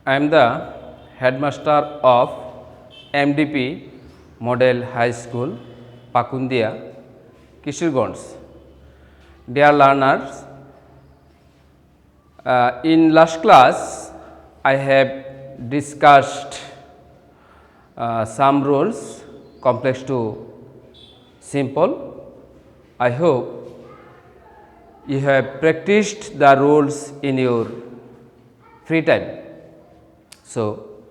I am the headmaster of MDP Model High School, Pakundia, Kishirganj. Dear learners, in last class I have discussed some rules complex to simple. I hope you have practiced the rules in your free time. So,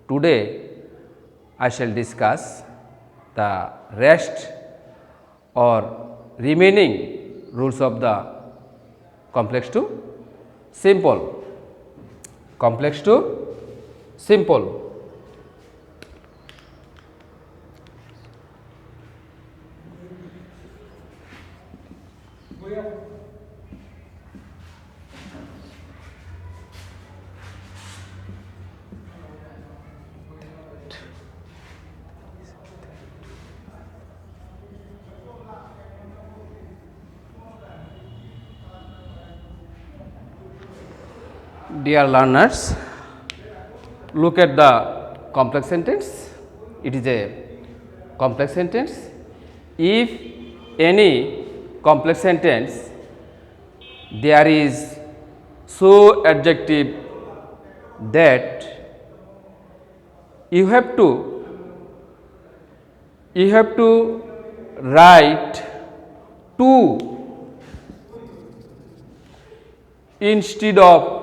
today I shall discuss the rest or remaining rules of the complex to simple. Complex to simple. Dear learners, look at the complex sentence. It is a complex sentence. If any complex sentence there is so adjective that you have to write to instead of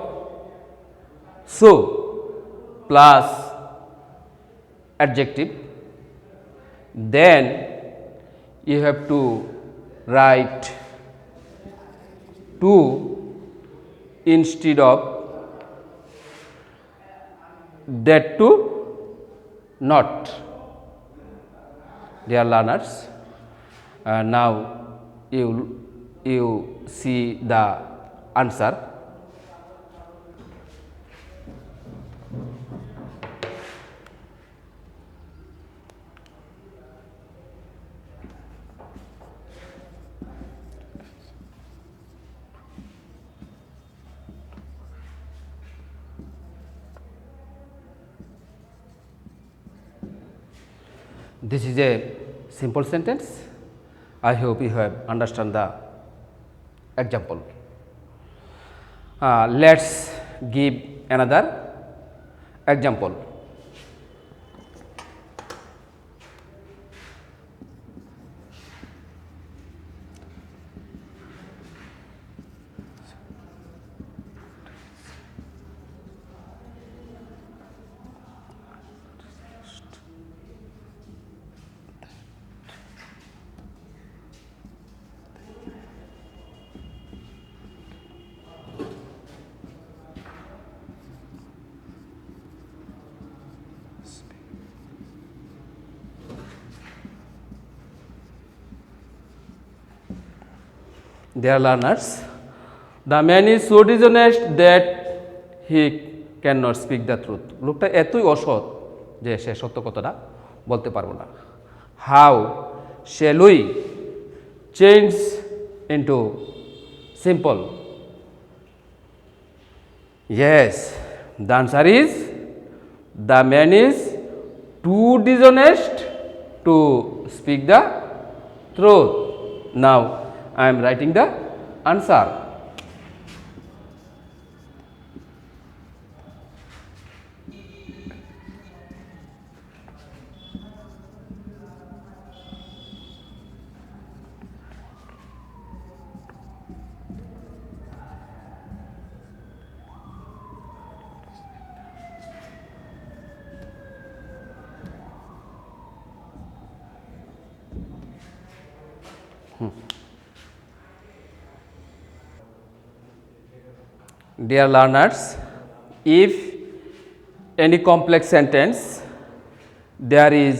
so plus adjective, then you have to write to instead of that to not. Dear learners, now you see the answer. This is a simple sentence. I hope you have understand the example. Let's give another example. Dear learners, the man is so dishonest that he cannot speak the truth. লোকটা এতই অসৎ যে সে সত্য কথাটা বলতে পারবো না. How shall we change into simple? Yes, the answer is the man is too dishonest to speak the truth. Now I am writing the answer. Dear learners, if any complex sentence there is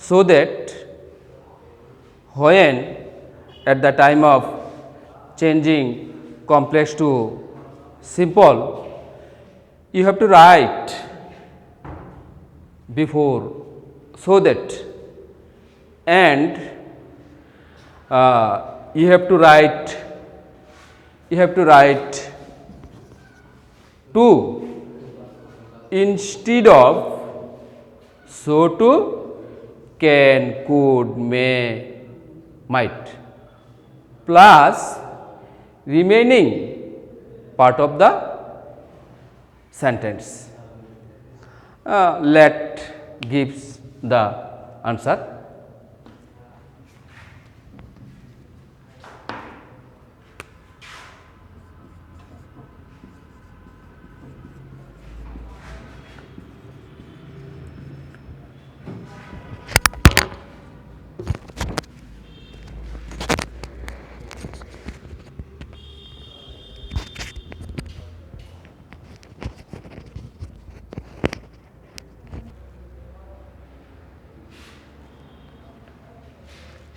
so that when at the time of changing complex to simple, you have to write before so that, and you have to write to instead of so to, can, could, may, might, plus remaining part of the sentence. Let gives the answer.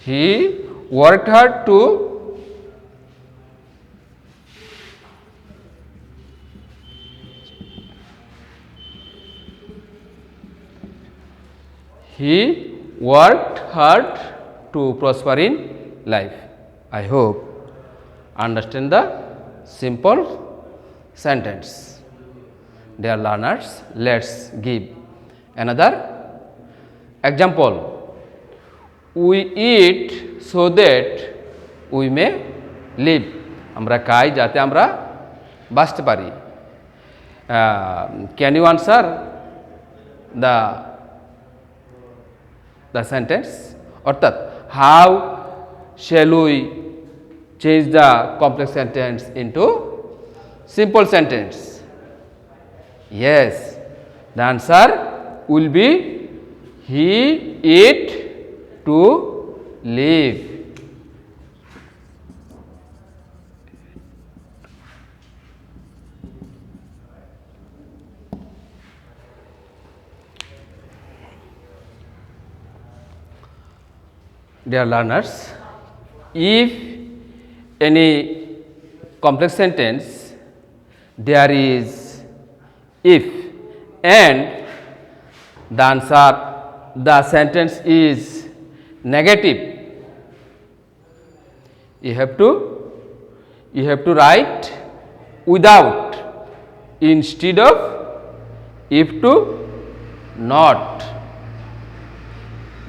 He worked hard to prosper in life. I hope understand the simple sentence. Dear learners, let's give another example. We eat so that we may live. আমরা খাই যাতে আমরা বাঁচতে পারি। Can you answer the sentence? অর্থাৎ how shall we change the complex sentence into simple sentence? Yes, the answer will be he eat to live. Dear learners, if any complex sentence there is if and the answer the sentence is negative, you have to write without instead of if to not.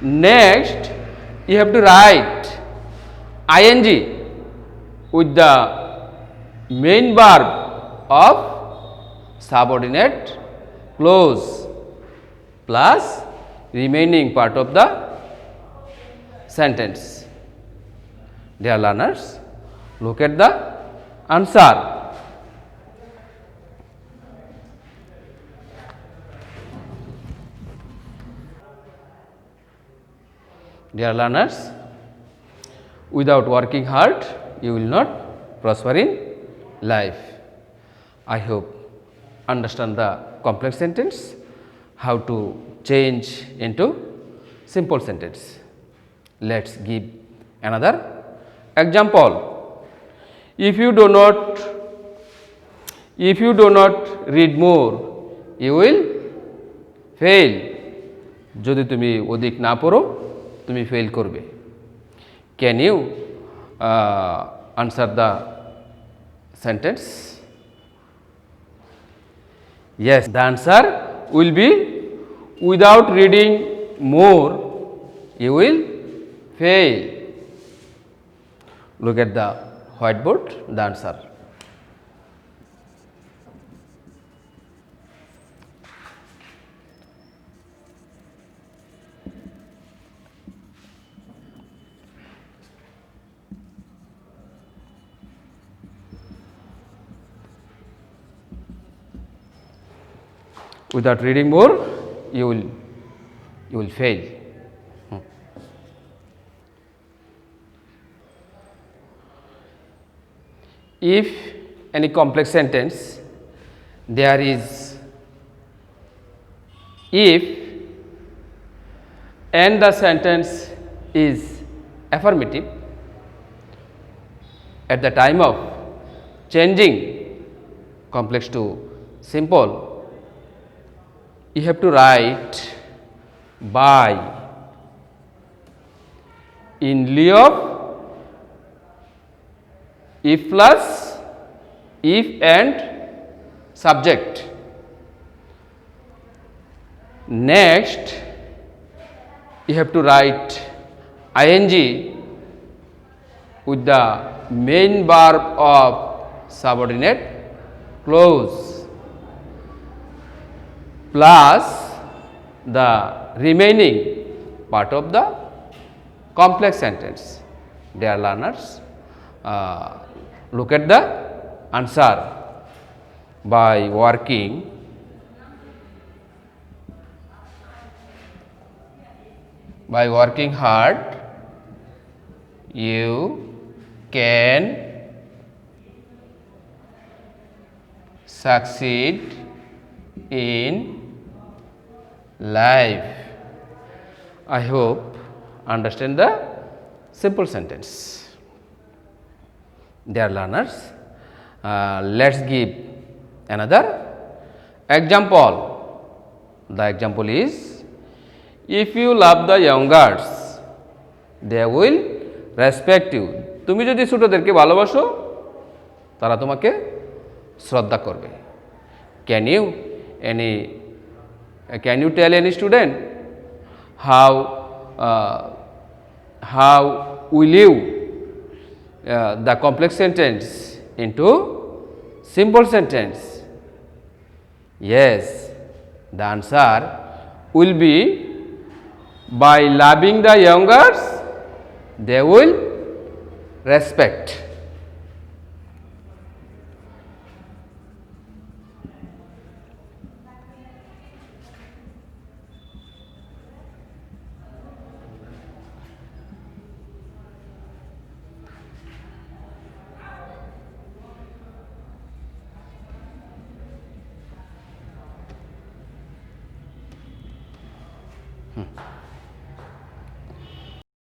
Next, you have to write ing with the main verb of subordinate clause plus remaining part of the sentence. Dear learners, look at the answer. Dear learners, without working hard, you will not prosper in life. I hope understand the complex sentence, how to change into simple sentence. Let's give another example. If you do not read more, you will fail. যদি তুমি অধিক না পড়ো তুমি fail করবে। Can you answer the sentence? Yes, the answer will be without reading more you will fail. Look at the whiteboard, the answer. Without reading more, you will fail. If any complex sentence there is if and the sentence is affirmative, at the time of changing complex to simple, you have to write by in lieu of if plus if and subject. Next, you have to write ing with the main verb of subordinate clause plus the remaining part of the complex sentence. Dear learners, look at the answer by working hard. You can succeed in life. I hope understand the simple sentence. Dear learners, let's give another example. The example is, if you love the youngers, they will respect you. তুমি যদি ছোটদেরকে ভালোবাসো তারা তোমাকে শ্রদ্ধা করবে। Can you tell any student how will you the complex sentence into simple sentence? Yes, the answer will be by loving the youngers, they will respect.